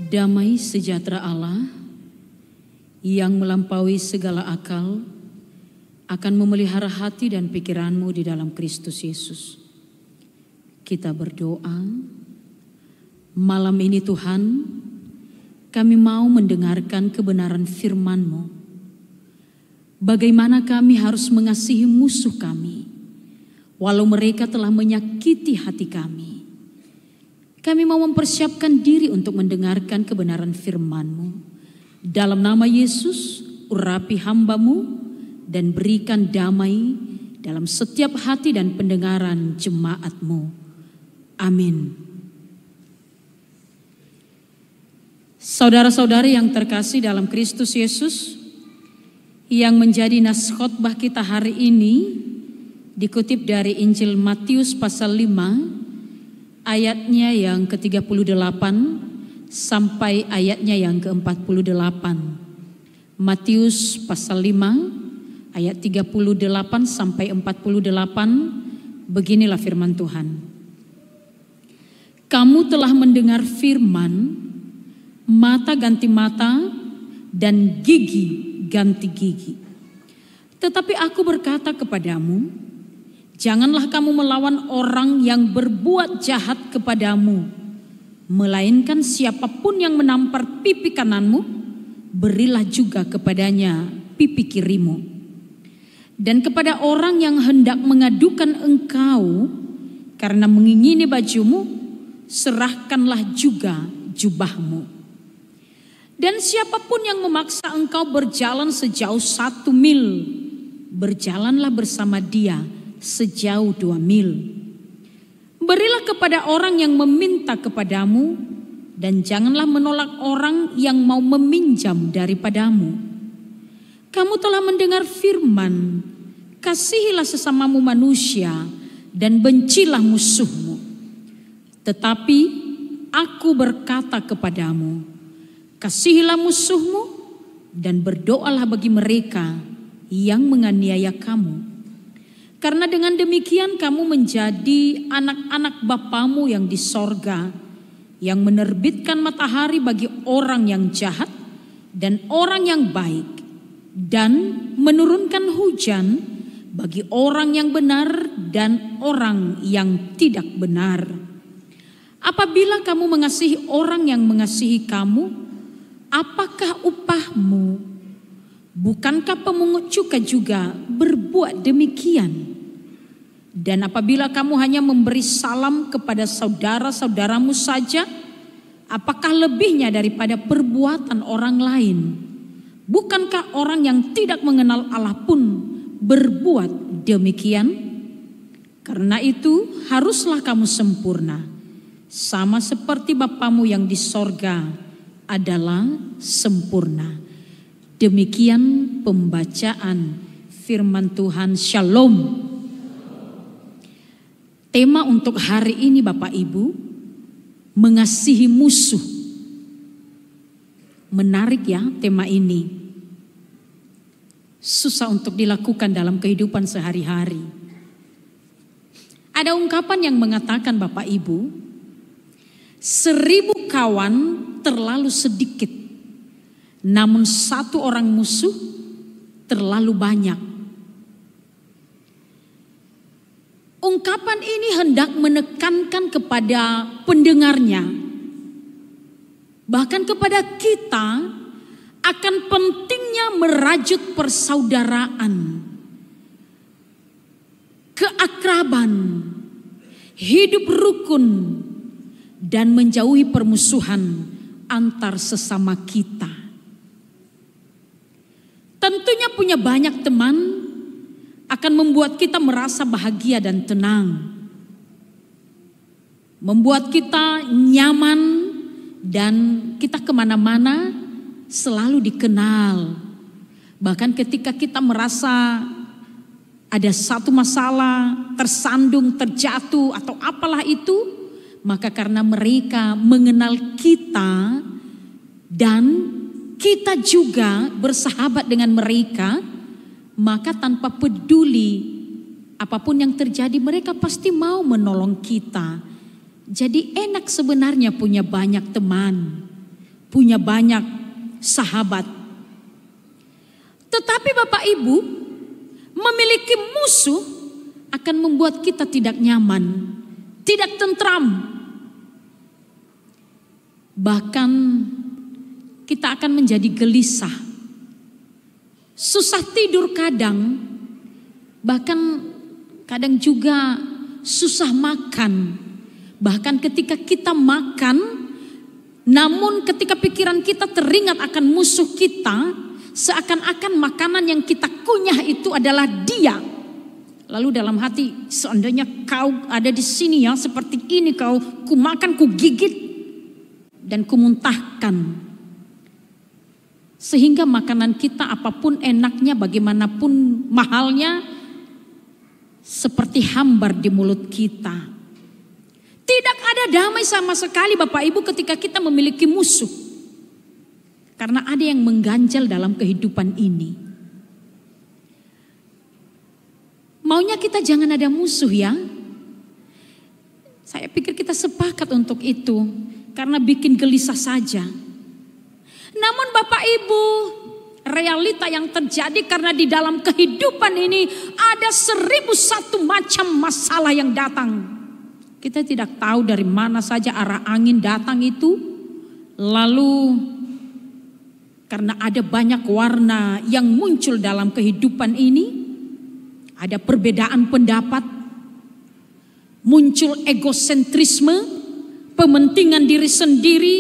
Damai sejahtera Allah yang melampaui segala akal akan memelihara hati dan pikiranmu di dalam Kristus Yesus. Kita berdoa, malam ini Tuhan, kami mau mendengarkan kebenaran firman-Mu. Bagaimana kami harus mengasihi musuh kami, walau mereka telah menyakiti hati kami. Kami mau mempersiapkan diri untuk mendengarkan kebenaran firman-Mu. Dalam nama Yesus, urapi hamba-Mu dan berikan damai dalam setiap hati dan pendengaran jemaat-Mu. Amin. Saudara-saudari yang terkasih dalam Kristus Yesus, yang menjadi nas khotbah kita hari ini dikutip dari Injil Matius pasal 5 ayatnya yang ke-38 sampai ayatnya yang ke-48. Matius pasal 5 ayat 38 sampai 48, beginilah firman Tuhan. Kamu telah mendengar firman, mata ganti mata dan gigi ganti gigi. Tetapi aku berkata kepadamu, janganlah kamu melawan orang yang berbuat jahat kepadamu, melainkan siapapun yang menampar pipi kananmu, berilah juga kepadanya pipi kirimu. Dan kepada orang yang hendak mengadukan engkau karena mengingini bajumu, serahkanlah juga jubahmu. Dan siapapun yang memaksa engkau berjalan sejauh 1 mil, berjalanlah bersama dia sejauh 2 mil. Berilah kepada orang yang meminta kepadamu, dan janganlah menolak orang yang mau meminjam daripadamu. Kamu telah mendengar firman, kasihilah sesamamu manusia dan bencilah musuhmu. Tetapi aku berkata kepadamu, kasihilah musuhmu dan berdoalah bagi mereka yang menganiaya kamu. Karena dengan demikian kamu menjadi anak-anak Bapamu yang di sorga, yang menerbitkan matahari bagi orang yang jahat dan orang yang baik, dan menurunkan hujan bagi orang yang benar dan orang yang tidak benar. Apabila kamu mengasihi orang yang mengasihi kamu, apakah upahmu? Bukankah pemungut cukai juga berbuat demikian? Dan apabila kamu hanya memberi salam kepada saudara-saudaramu saja, apakah lebihnya daripada perbuatan orang lain? Bukankah orang yang tidak mengenal Allah pun berbuat demikian? Karena itu haruslah kamu sempurna, sama seperti Bapamu yang di sorga adalah sempurna. Demikian pembacaan firman Tuhan. Shalom. Tema untuk hari ini Bapak Ibu, mengasihi musuh. Menarik ya tema ini. Susah untuk dilakukan dalam kehidupan sehari-hari. Ada ungkapan yang mengatakan Bapak Ibu, 1000 kawan terlalu sedikit, namun 1 orang musuh terlalu banyak. Ungkapan ini hendak menekankan kepada pendengarnya, bahkan kepada kita, akan pentingnya merajut persaudaraan, keakraban, hidup rukun, dan menjauhi permusuhan antar sesama kita. Tentunya punya banyak teman akan membuat kita merasa bahagia dan tenang, membuat kita nyaman, dan kita kemana-mana selalu dikenal. Bahkan ketika kita merasa ada satu masalah, tersandung, terjatuh, atau apalah itu, maka karena mereka mengenal kita dan kita juga bersahabat dengan mereka, maka tanpa peduli apapun yang terjadi, mereka pasti mau menolong kita. Jadi enak sebenarnya punya banyak teman, punya banyak sahabat. Tetapi Bapak Ibu, memiliki musuh akan membuat kita tidak nyaman, tidak tentram. Bahkan kita akan menjadi gelisah, susah tidur kadang, bahkan kadang juga susah makan. Bahkan ketika kita makan, namun ketika pikiran kita teringat akan musuh kita, seakan-akan makanan yang kita kunyah itu adalah dia. Lalu dalam hati, seandainya kau ada di sini ya, seperti ini kau, ku makan, ku gigit, dan ku muntahkan. Sehingga makanan kita apapun enaknya, bagaimanapun mahalnya, seperti hambar di mulut kita. Tidak ada damai sama sekali Bapak Ibu ketika kita memiliki musuh. Karena ada yang mengganjal dalam kehidupan ini. Maunya kita jangan ada musuh ya. Saya pikir kita sepakat untuk itu. Karena bikin gelisah saja. Namun Bapak Ibu, realita yang terjadi karena di dalam kehidupan ini ada 1001 macam masalah yang datang. Kita tidak tahu dari mana saja arah angin datang itu. Lalu karena ada banyak warna yang muncul dalam kehidupan ini. Ada perbedaan pendapat. Muncul egosentrisme. Pementingan diri sendiri.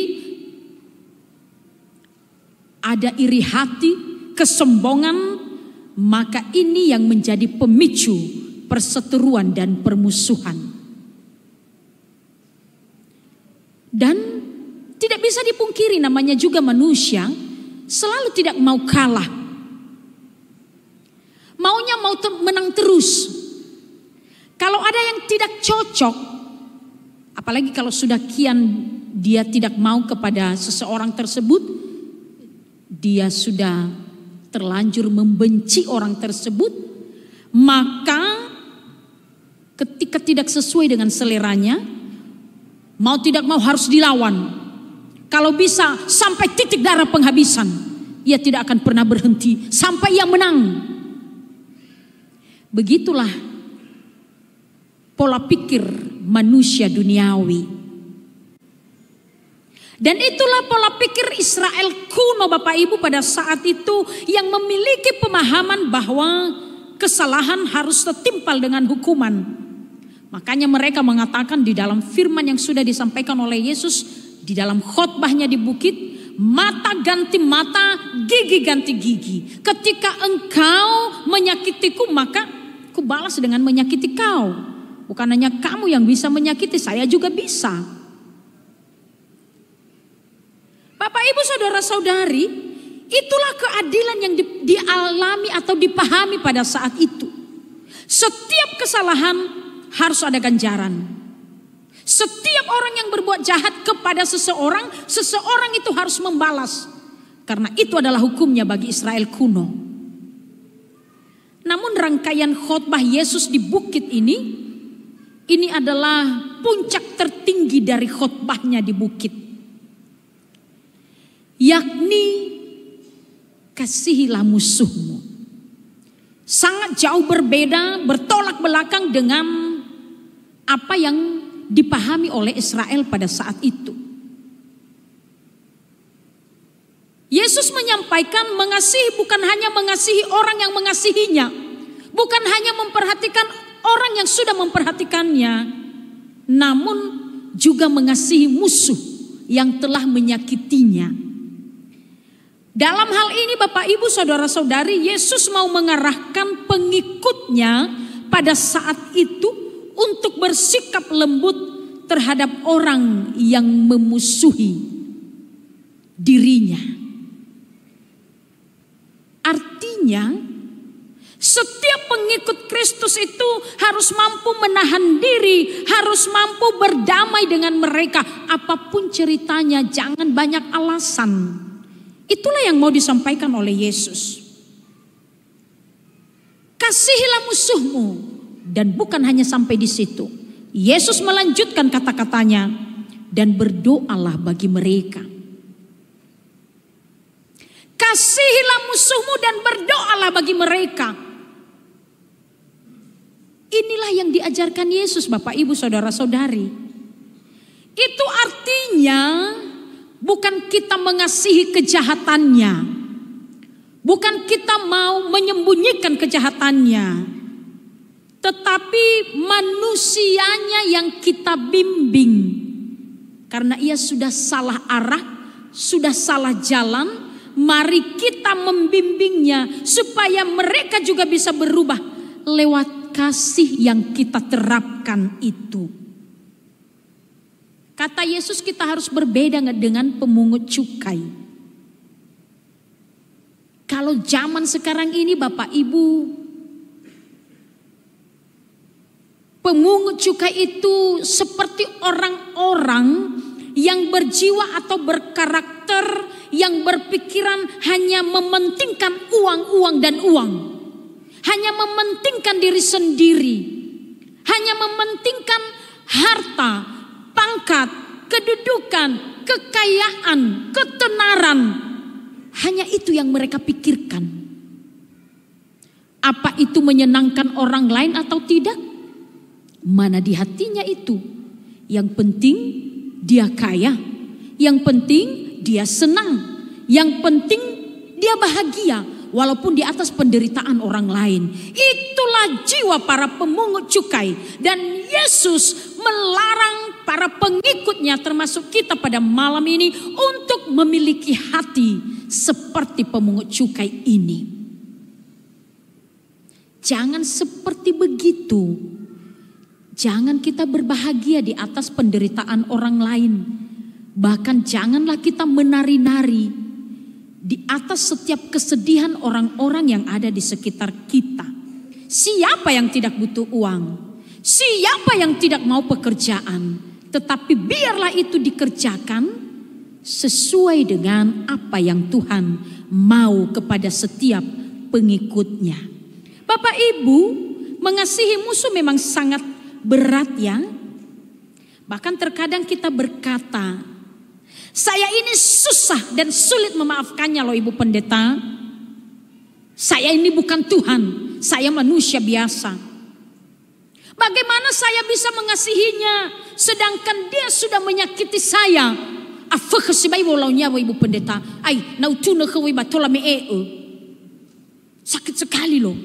Ada iri hati, kesombongan. Maka ini yang menjadi pemicu perseteruan dan permusuhan. Dan tidak bisa dipungkiri, namanya juga manusia selalu tidak mau kalah. Maunya mau menang terus. Kalau ada yang tidak cocok, apalagi kalau sudah kian dia tidak mau kepada seseorang tersebut, dia sudah terlanjur membenci orang tersebut, maka ketika tidak sesuai dengan seleranya, mau tidak mau harus dilawan. Kalau bisa sampai titik darah penghabisan, ia tidak akan pernah berhenti sampai ia menang. Begitulah pola pikir manusia duniawi. Dan itulah pola pikir Israel kuno Bapak Ibu pada saat itu, yang memiliki pemahaman bahwa kesalahan harus tertimpal dengan hukuman. Makanya mereka mengatakan di dalam firman yang sudah disampaikan oleh Yesus di dalam khotbahnya di bukit, mata ganti mata, gigi ganti gigi. Ketika engkau menyakitiku, maka ku balas dengan menyakiti kau. Bukan hanya kamu yang bisa menyakiti, saya juga bisa. Bapak Ibu saudara-saudari, itulah keadilan yang dialami atau dipahami pada saat itu. Setiap kesalahan harus ada ganjaran. Setiap orang yang berbuat jahat kepada seseorang, seseorang itu harus membalas. Karena itu adalah hukumnya bagi Israel kuno. Namun rangkaian khotbah Yesus di bukit ini adalah puncak tertinggi dari khotbahnya di bukit. Yakni kasihilah musuhmu. Sangat jauh berbeda, bertolak belakang dengan apa yang dipahami oleh Israel pada saat itu. Yesus menyampaikan mengasihi bukan hanya mengasihi orang yang mengasihinya, bukan hanya memperhatikan orang yang sudah memperhatikannya, namun juga mengasihi musuh yang telah menyakitinya. Dalam hal ini Bapak Ibu saudara-saudari, Yesus mau mengarahkan pengikutnya pada saat itu untuk bersikap lembut terhadap orang yang memusuhi dirinya. Artinya setiap pengikut Kristus itu harus mampu menahan diri, harus mampu berdamai dengan mereka. Apapun ceritanya, jangan banyak alasan. Itulah yang mau disampaikan oleh Yesus. Kasihilah musuhmu. Dan bukan hanya sampai di situ. Yesus melanjutkan kata-katanya, dan berdoalah bagi mereka. Kasihilah musuhmu dan berdoalah bagi mereka. Inilah yang diajarkan Yesus, Bapak Ibu Saudara-saudari. Itu artinya bukan kita mengasihi kejahatannya, bukan kita mau menyembunyikan kejahatannya, tetapi manusianya yang kita bimbing. Karena ia sudah salah arah, sudah salah jalan, mari kita membimbingnya supaya mereka juga bisa berubah lewat kasih yang kita terapkan itu. Kata Yesus, kita harus berbeda dengan pemungut cukai. Kalau zaman sekarang ini Bapak Ibu, pemungut cukai itu seperti orang-orang yang berjiwa atau berkarakter, yang berpikiran hanya mementingkan uang dan uang. Hanya mementingkan diri sendiri. Hanya mementingkan harta, pangkat, kedudukan, kekayaan, ketenaran. Hanya itu yang mereka pikirkan. Apa itu menyenangkan orang lain atau tidak? Mana di hatinya itu. Yang penting dia kaya. Yang penting dia senang. Yang penting dia bahagia. Walaupun di atas penderitaan orang lain. Itulah jiwa para pemungut cukai. Dan Yesus melarang para pengikutnya, termasuk kita pada malam ini, untuk memiliki hati seperti pemungut cukai ini. Jangan seperti begitu. Jangan kita berbahagia di atas penderitaan orang lain. Bahkan janganlah kita menari-nari di atas setiap kesedihan orang-orang yang ada di sekitar kita. Siapa yang tidak butuh uang? Siapa yang tidak mau pekerjaan? Tetapi biarlah itu dikerjakan sesuai dengan apa yang Tuhan mau kepada setiap pengikutnya. Bapak Ibu, mengasihi musuh memang sangat berat ya. Bahkan terkadang kita berkata, saya ini susah dan sulit memaafkannya loh Ibu Pendeta. Saya ini bukan Tuhan, saya manusia biasa. Bagaimana saya bisa mengasihinya sedangkan dia sudah menyakiti saya? Apa kesibai walaunya Ibu Pendeta? Ai, nautuna kewi batola mee. Sakit sekali loh.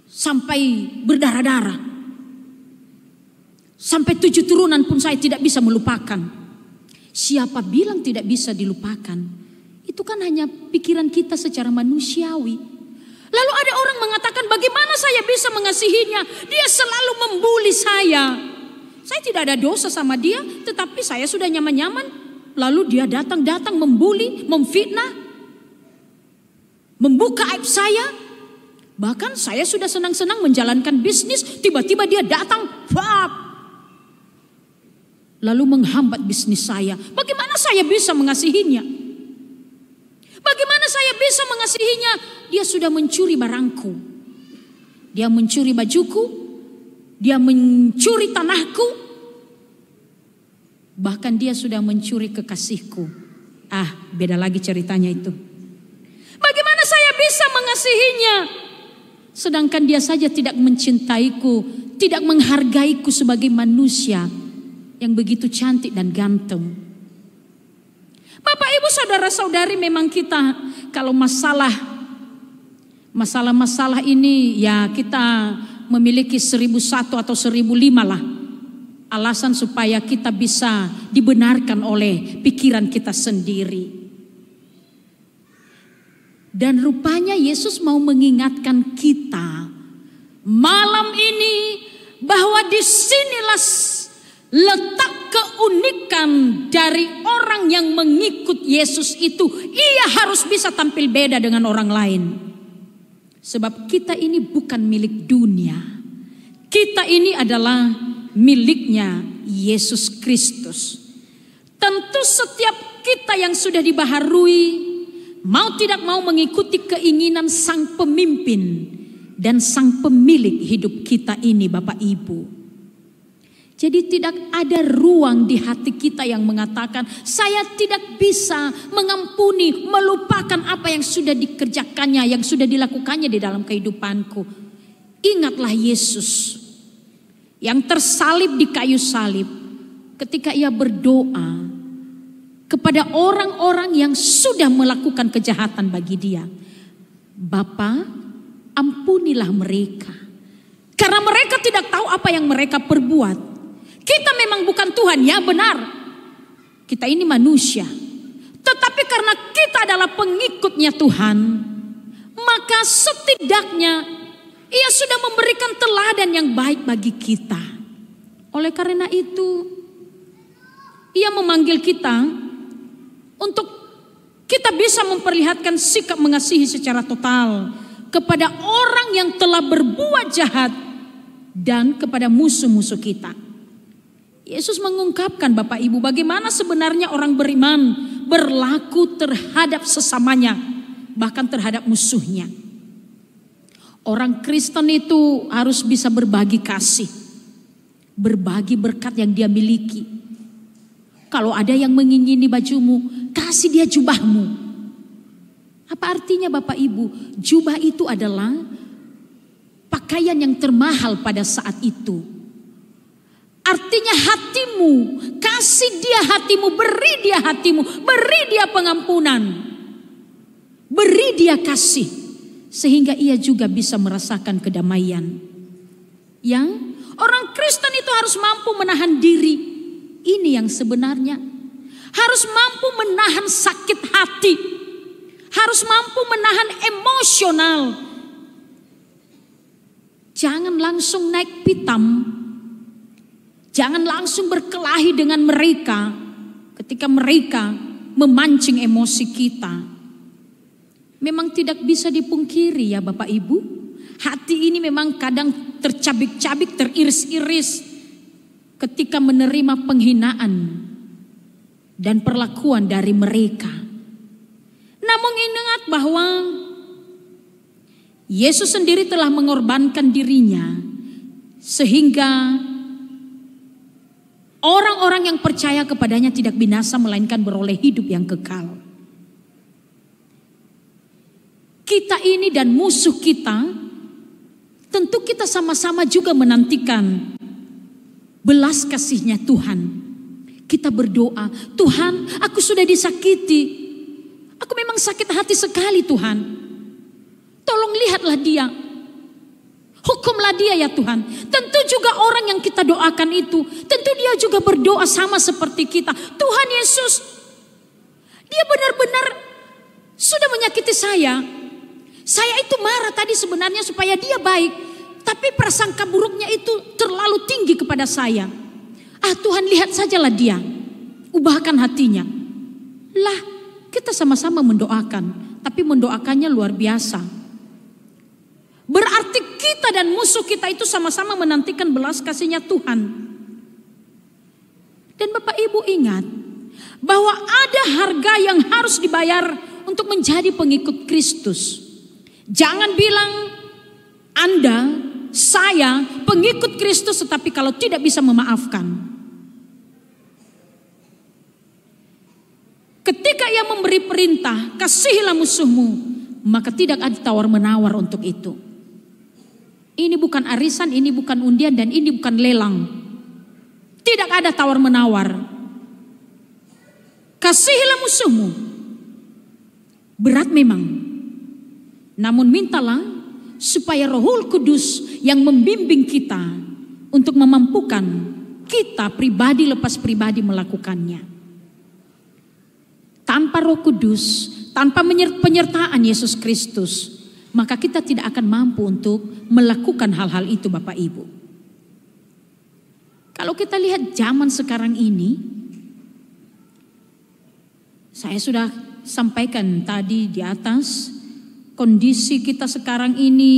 Sampai berdarah-darah. Sampai 7 turunan pun saya tidak bisa melupakan. Siapa bilang tidak bisa dilupakan? Itu kan hanya pikiran kita secara manusiawi. Lalu ada orang mengatakan, bagaimana saya bisa mengasihinya? Dia selalu membuli saya. Saya tidak ada dosa sama dia, tetapi saya sudah nyaman-nyaman. Lalu dia datang-datang membuli, memfitnah, membuka aib saya. Bahkan saya sudah senang-senang menjalankan bisnis, tiba-tiba dia datang, lalu menghambat bisnis saya. Bagaimana saya bisa mengasihinya? Bagaimana saya bisa mengasihinya? Dia sudah mencuri barangku. Dia mencuri bajuku. Dia mencuri tanahku. Bahkan dia sudah mencuri kekasihku. Beda lagi ceritanya itu. Bagaimana saya bisa mengasihinya? Sedangkan dia saja tidak mencintaiku, tidak menghargaiku sebagai manusia yang begitu cantik dan ganteng. Bapak Ibu Saudara-saudari, memang kita kalau masalah-masalah ini ya kita memiliki 1001 atau 1005 lah alasan supaya kita bisa dibenarkan oleh pikiran kita sendiri. Dan rupanya Yesus mau mengingatkan kita malam ini bahwa disinilah letak keunikan dari orang yang mengikut Yesus itu. Ia harus bisa tampil beda dengan orang lain. Sebab kita ini bukan milik dunia. Kita ini adalah miliknya Yesus Kristus. Tentu setiap kita yang sudah dibaharui, mau tidak mau mengikuti keinginan sang pemimpin dan sang pemilik hidup kita ini, Bapak Ibu. Jadi tidak ada ruang di hati kita yang mengatakan, saya tidak bisa mengampuni, melupakan apa yang sudah dikerjakannya, yang sudah dilakukannya di dalam kehidupanku. Ingatlah Yesus yang tersalib di kayu salib ketika ia berdoa kepada orang-orang yang sudah melakukan kejahatan bagi dia. Bapa, ampunilah mereka, karena mereka tidak tahu apa yang mereka perbuat. Kita memang bukan Tuhan, ya benar. Kita ini manusia. Tetapi karena kita adalah pengikutnya Tuhan, maka setidaknya Ia sudah memberikan teladan yang baik bagi kita. Oleh karena itu, Ia memanggil kita untuk kita bisa memperlihatkan sikap mengasihi secara total kepada orang yang telah berbuat jahat dan kepada musuh-musuh kita. Yesus mengungkapkan, Bapak Ibu, bagaimana sebenarnya orang beriman berlaku terhadap sesamanya, bahkan terhadap musuhnya. Orang Kristen itu harus bisa berbagi kasih, berbagi berkat yang dia miliki. Kalau ada yang mengingini bajumu, kasih dia jubahmu. Apa artinya, Bapak Ibu? Jubah itu adalah pakaian yang termahal pada saat itu. Artinya hatimu, kasih dia hatimu, beri dia hatimu, beri dia pengampunan, beri dia kasih, sehingga ia juga bisa merasakan kedamaian. Yang orang Kristen itu harus mampu menahan diri. Ini yang sebenarnya harus mampu menahan sakit hati, harus mampu menahan emosional. Jangan langsung naik pitam. Jangan langsung berkelahi dengan mereka ketika mereka memancing emosi kita. Memang tidak bisa dipungkiri, ya Bapak Ibu, hati ini memang kadang tercabik-cabik, teriris-iris ketika menerima penghinaan dan perlakuan dari mereka. Namun ingat bahwa Yesus sendiri telah mengorbankan dirinya sehingga orang-orang yang percaya kepadanya tidak binasa melainkan beroleh hidup yang kekal. Kita ini dan musuh kita, tentu kita sama-sama juga menantikan belas kasihnya Tuhan. Kita berdoa, Tuhan, aku sudah disakiti. Aku memang sakit hati sekali, Tuhan. Tolong lihatlah dia. Hukumlah dia, ya Tuhan. Tentu juga orang yang kita doakan itu, tentu dia juga berdoa sama seperti kita. Tuhan Yesus, dia benar-benar sudah menyakiti saya. Saya itu marah tadi sebenarnya supaya dia baik, tapi prasangka buruknya itu terlalu tinggi kepada saya. Tuhan, lihat sajalah dia, ubahkan hatinya. Lah, kita sama-sama mendoakan, tapi mendoakannya luar biasa. Berarti kita dan musuh kita itu sama-sama menantikan belas kasihnya Tuhan. Dan Bapak Ibu ingat bahwa ada harga yang harus dibayar untuk menjadi pengikut Kristus. Jangan bilang Anda, saya pengikut Kristus tetapi kalau tidak bisa memaafkan. Ketika ia memberi perintah, kasihilah musuhmu, maka tidak ada tawar-menawar untuk itu. Ini bukan arisan, ini bukan undian, dan ini bukan lelang. Tidak ada tawar-menawar. Kasihilah musuhmu. Berat memang. Namun mintalah supaya Rohul Kudus yang membimbing kita untuk memampukan kita pribadi lepas pribadi melakukannya. Tanpa Roh Kudus, tanpa penyertaan Yesus Kristus, maka kita tidak akan mampu untuk melakukan hal-hal itu, Bapak Ibu. Kalau kita lihat zaman sekarang ini, saya sudah sampaikan tadi di atas, kondisi kita sekarang ini,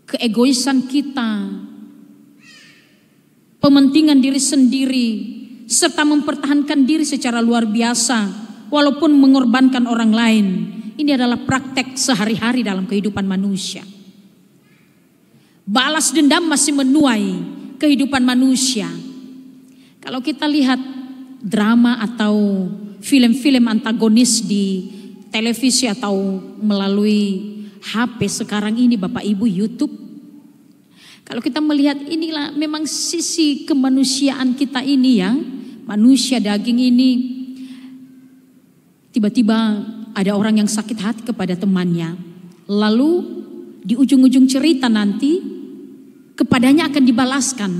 keegoisan kita, pementingan diri sendiri, serta mempertahankan diri secara luar biasa, walaupun mengorbankan orang lain. Ini adalah praktek sehari-hari dalam kehidupan manusia. Balas dendam masih menuai kehidupan manusia. Kalau kita lihat drama atau film-film antagonis di televisi atau melalui HP sekarang ini Bapak Ibu, YouTube. Kalau kita melihat inilah memang sisi kemanusiaan kita ini ya. Manusia daging ini. Tiba-tiba ada orang yang sakit hati kepada temannya. Lalu di ujung-ujung cerita nanti kepadanya akan dibalaskan.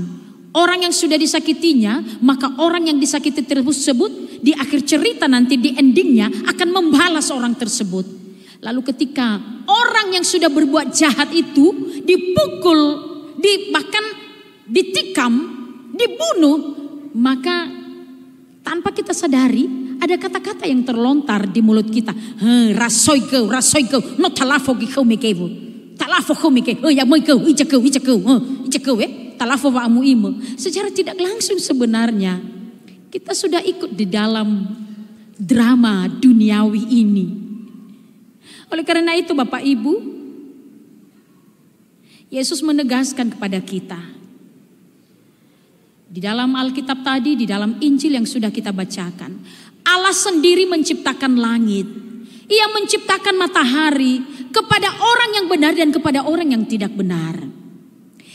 Orang yang sudah disakitinya, maka orang yang disakiti tersebut di akhir cerita nanti di endingnya akan membalas orang tersebut. Lalu ketika orang yang sudah berbuat jahat itu dipukul, bahkan ditikam, dibunuh, maka tanpa kita sadari ada kata-kata yang terlontar di mulut kita. Rasoi kau, no talafo kau mekevo, talafo kau mekevo, ya mau kau, ijekau, talafo waamu imo. Secara tidak langsung sebenarnya kita sudah ikut di dalam drama duniawi ini. Oleh karena itu Bapak Ibu, Yesus menegaskan kepada kita. Di dalam Alkitab tadi, di dalam Injil yang sudah kita bacakan. Allah sendiri menciptakan langit. Ia menciptakan matahari kepada orang yang benar dan kepada orang yang tidak benar.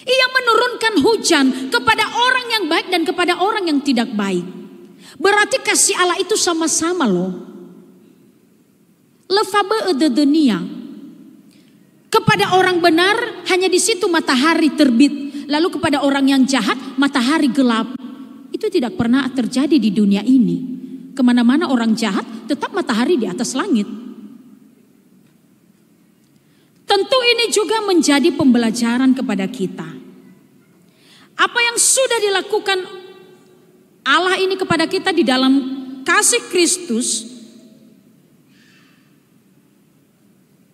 Ia menurunkan hujan kepada orang yang baik dan kepada orang yang tidak baik. Berarti kasih Allah itu sama-sama loh. Lefabe de dunia. Kepada orang benar hanya di situ matahari terbit. Lalu kepada orang yang jahat matahari gelap. Itu tidak pernah terjadi di dunia ini. Kemana-mana orang jahat tetap matahari di atas langit. Tentu ini juga menjadi pembelajaran kepada kita. Apa yang sudah dilakukan Allah ini kepada kita di dalam kasih Kristus,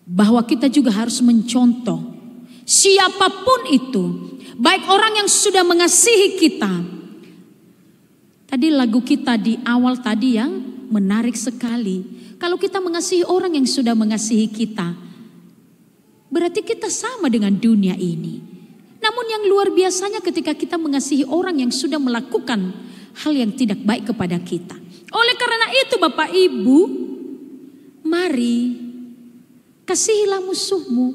bahwa kita juga harus mencontoh siapapun itu, baik orang yang sudah mengasihi kita. Tadi lagu kita di awal tadi yang menarik sekali. Kalau kita mengasihi orang yang sudah mengasihi kita, berarti kita sama dengan dunia ini. Namun yang luar biasanya ketika kita mengasihi orang yang sudah melakukan hal yang tidak baik kepada kita. Oleh karena itu Bapak Ibu, mari kasihilah musuhmu.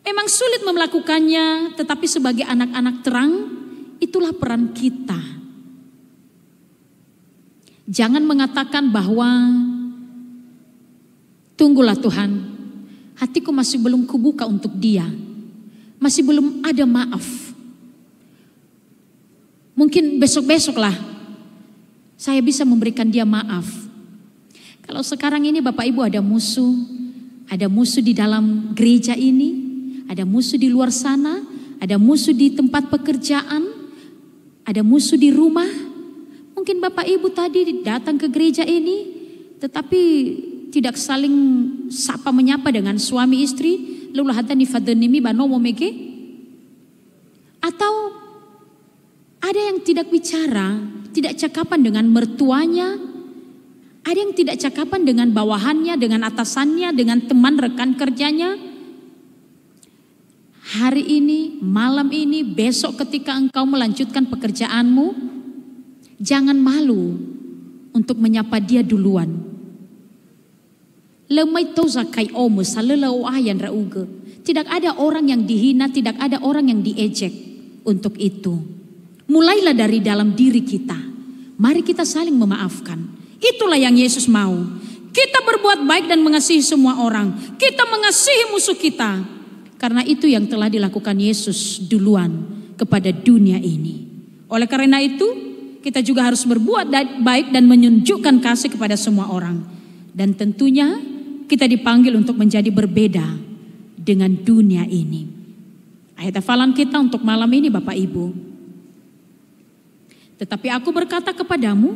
Memang sulit melakukannya, tetapi sebagai anak-anak terang, itulah peran kita. Jangan mengatakan bahwa tunggulah Tuhan, hatiku masih belum kubuka untuk dia. Masih belum ada maaf. Mungkin besok-besoklah saya bisa memberikan dia maaf. Kalau sekarang ini Bapak Ibu ada musuh di dalam gereja ini, ada musuh di luar sana, ada musuh di tempat pekerjaan, ada musuh di rumah. Mungkin Bapak Ibu tadi datang ke gereja ini, tetapi tidak saling sapa menyapa dengan suami istri, atau ada yang tidak bicara, tidak cakapan dengan mertuanya. Ada yang tidak cakapan dengan bawahannya, dengan atasannya, dengan teman rekan kerjanya. Hari ini, malam ini, besok ketika engkau melanjutkan pekerjaanmu, jangan malu untuk menyapa dia duluan. Tidak ada orang yang dihina, tidak ada orang yang diejek untuk itu. Mulailah dari dalam diri kita. Mari kita saling memaafkan. Itulah yang Yesus mau. Kita berbuat baik dan mengasihi semua orang. Kita mengasihi musuh kita. Karena itu yang telah dilakukan Yesus duluan kepada dunia ini. Oleh karena itu, kita juga harus berbuat baik dan menunjukkan kasih kepada semua orang. Dan tentunya kita dipanggil untuk menjadi berbeda dengan dunia ini. Ayat hafalan kita untuk malam ini Bapak Ibu. Tetapi aku berkata kepadamu,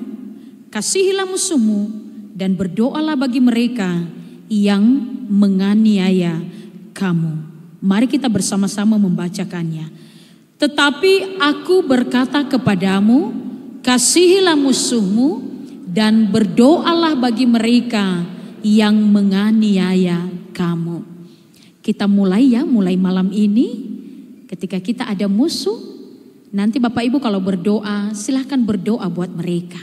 kasihilah musuhmu dan berdoalah bagi mereka yang menganiaya kamu. Mari kita bersama-sama membacakannya. Tetapi aku berkata kepadamu, kasihilah musuhmu dan berdoalah bagi mereka yang menganiaya kamu. Kita mulai mulai malam ini Ketika kita ada musuh, nanti Bapak Ibu kalau berdoa, silahkan berdoa buat mereka.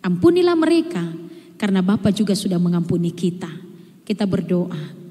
Ampunilah mereka, karena Bapa juga sudah mengampuni kita. Kita berdoa.